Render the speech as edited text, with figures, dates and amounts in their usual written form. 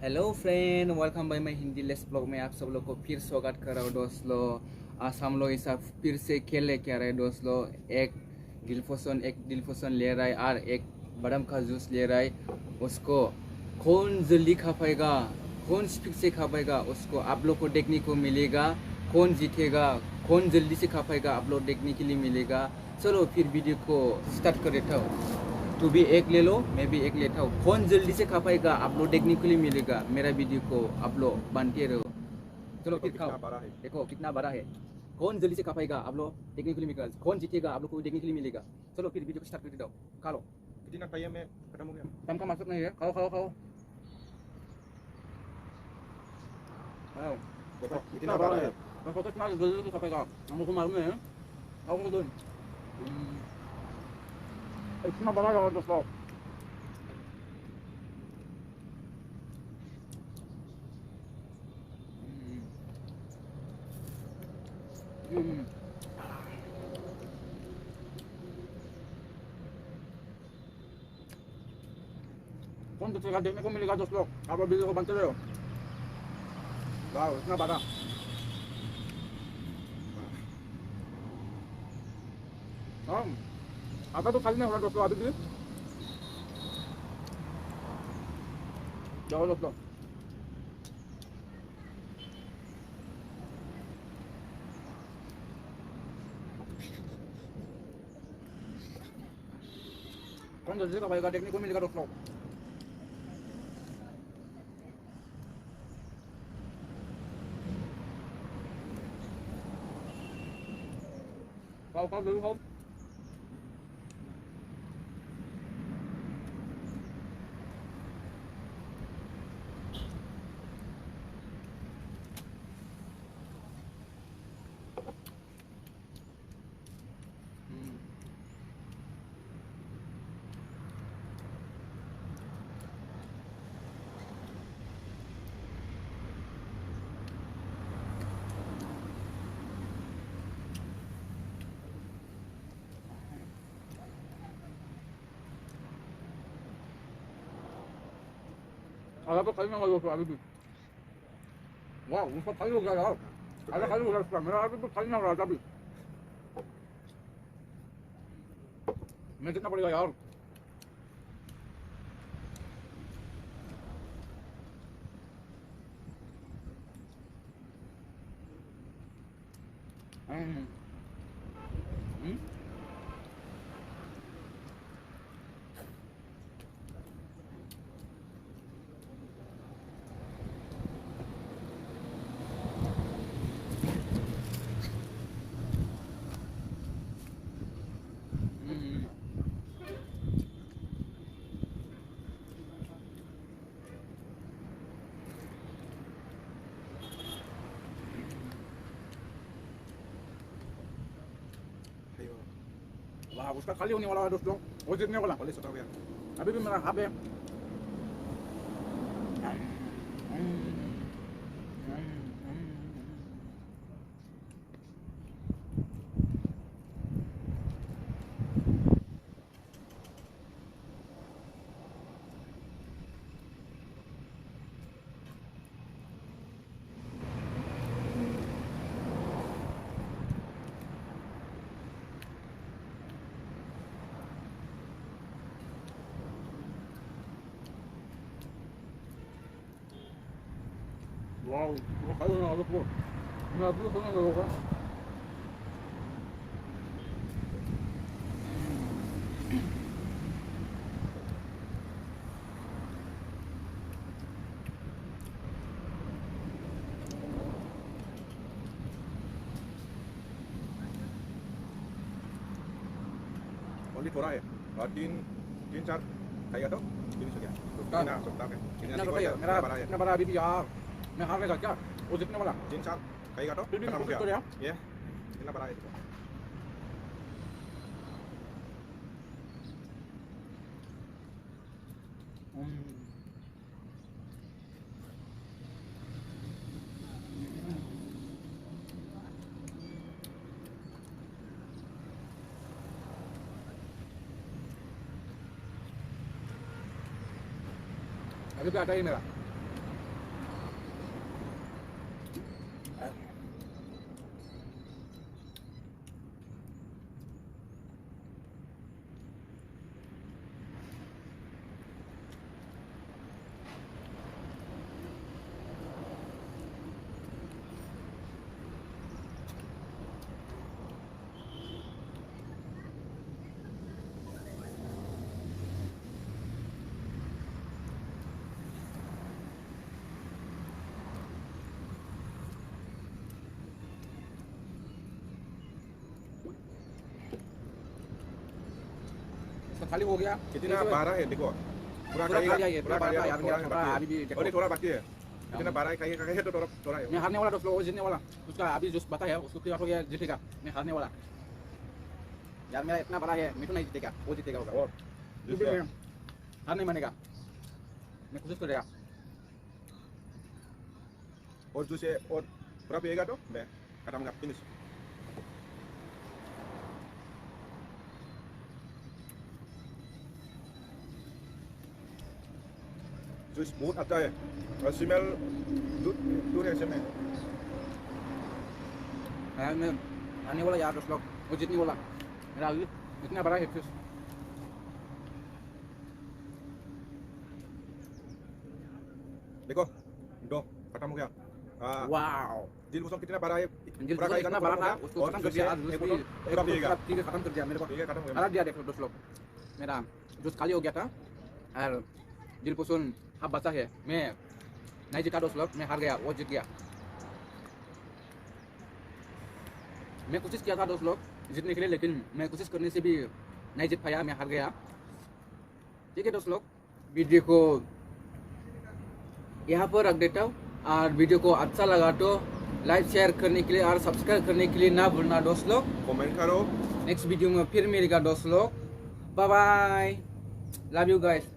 Hello friend, welcome by my Hindi less blog में आप सब लोग को फिर स्वागत कर रहा हूँ दोस्त लोग। आज हम लोग इस फिर से खेल लेके आ रहे हैं दोस्त लोग। एक दिलफोसन ले रहा है और एक बादाम का जूस ले रहा है। उसको कौन जल्दी खा पाएगा, कौन स्पीड से खा पाएगा, उसको आप लोग को देखने को मिलेगा। कौन जीतेगा, कौन जल्दी से खा पाएगा, आप लोग देखने के लिए मिलेगा। चलो फिर वीडियो को स्टार्ट कर देता हूँ। तू भी एक ले लो, मैं भी एक लेता हूँ। कौन जल्दी से खा पाएगा आप लोग देखने के लिए मिलेगा। मेरा वीडियो को आप लोग बनते रहो। चलो फिर खाओ। देखो कितना बड़ा है। कौन जल्दी से खा पाएगा आप लोग देखने के लिए मिलेगा। कौन जीतेगा आप लोग को देखने के लिए मिलेगा। चलो फिर वीडियो को स्टार्ट कर देता हूँ। खा लो। कितना टाइम में खत्म हो गया? टाइम का मकसद नहीं है। खाओ खाओ खाओ खाओ। देखो कितना बड़ा है। मैं सोचा कितना जल्दी से खा पाएगा, हमको मालूम है। खाओ खाओ दो। इतना बड़ा है दोस्तों। कौन दूसरे का देखने को मिलेगा दोस्त लोग। आप लोग वीडियो को बनते रहो। वाह इतना बड़ा। हाँ आता तो खाली नहीं हो रहा दोस्तों अभी भी। जाओ दोस्तों। कौन दूसरे का भाई का देखने को मिलेगा दोस्तों। खाओ खाओ जरूर खाओ। आधा तो खाली ना हो दोस्तों अभी भी। वाह उसका खाली हो गया यार। आधा खाली हो गया उसका, मेरा अभी तो खाली ना हो रहा था अभी। मैं कितना पड़ेगा यार। हम्म हम्म हम्म। अयो, वाह उसका खाली होने वाला है दोस्तों। वो जीतने वाला। पहले सुना हो गया। अभी भी मेरा हाफ है। वाह वो खाली होने वाला दोस्तों। मैं अभी तो सोने लगूंगा। ओनली थोड़ा है और तीन तीन चार खाएगा तो फिनिश हो गया। सुल्तान। सुल्तान है कितना तो भैया मेरा बड़ा है। इतना बड़ा अभी भी यार। मैं हार गया क्या। वो जीतने वाला। तीन चार खाएगा तो फिर भी खत्म हो कोशिश गया। करो ये कितना बड़ा है इसका? अभी भी आता ही मेरा। खाली हो गया कितना बारह है देखो पूरा पूरा खा लिया ये, पूरा पूरा खा लिया खा लिया, थोड़ा थोड़ा बाकी अभी भी है देखो। और ये थोड़ा बाकी है कितना बारह खाइए तो थोड़ा थोड़ा मैं हारने वाला दोस्त लोग, वो जीतने वाला उसका अभी जो पता है उसको क्या हो गया जीतेगा, मैं हारने वाला यार, मेरा इतना बड़ा है, मिठू नहीं जीतेगा, वो जीतेगा होगा और क्योंकि मैं हार नहीं मानेगा, मैं कोशिश करेगा। और जूस है और पूरा पिएगा तो मैं खत्म कर फिनिश जूस बहुत अच्छा है और स्मेल दूध दूध है इसमें यार मैं हारने वाला यार दोस्त लोग, वो जीतने वाला, मेरा अभी इतना बड़ा है फिश। देखो दो खत्म हो गया वाओ, दिल बोसों कितना बड़ा है दिल पूरा बोसों खाएगा इतना तो बड़ा खत्म था, हो गया। उसको और खत्म जूस कर दिया, है, जूस एक भी बोतल पूरा पिएगा ठीक है, खत्म कर दिया मेरे को, ठीक है खत्म हो हरा गया दिया। देखो दोस्त लोग, मेरा जूस खाली हो गया था और दिल पसंद हाफ बचा है, मैं नहीं जीता दोस्त लोग, मैं हार गया, वो जीत गया। मैं कोशिश किया था दोस्त लोग जीतने के लिए, लेकिन मैं कोशिश करने से भी नहीं जीत पाया, मैं हार गया। ठीक है दोस्त लोग, वीडियो को यहाँ पर रख देता हूँ, और वीडियो को अच्छा लगा तो लाइक शेयर करने के लिए और सब्सक्राइब करने के लिए ना भूलना दोस्त लोग। कमेंट करो नेक्स्ट वीडियो में फिर मिलेगा दोस्त लोग, bye bye, love you guys.